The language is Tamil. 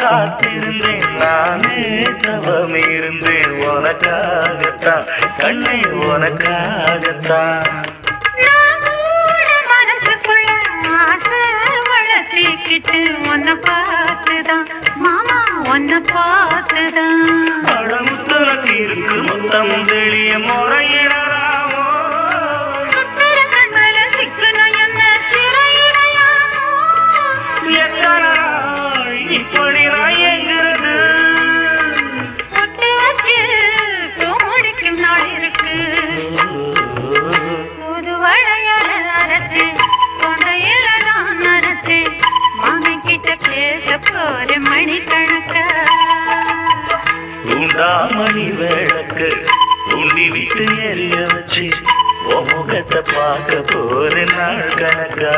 காத்திருந்தேன் நானே தவம் இருந்தேன் உனக்காகத்தான் கண்ணை உனக்காகத்தான் மனசுக்குள்ள ஆசை வளர்த்திக்கிட்டு உன்னை பார்த்துதான் மாமா உன்னை பார்த்துதான் அடமுத்துறக்கு இருக்கு முத்தம் வெளிய முறையிடலாமோ கண்மல சிக்கணும் என்ன சிறையிடையாமோ எத்தனை நாள் இப்படி நான் எங்கிறது ஒட்டு வச்சு முடிக்கும் நாள் இருக்கு ஒரு வளையல அரைச்சு கொண்டையில தான் அரைச்சு மாமன் கிட்ட பேச போற மணிக்கணக்கா தூண்டாமணி விளக்கு தூண்டி விட்டு எரிய வச்சு உன் முகத்தை பார்க்க போற நாள் கணக்கா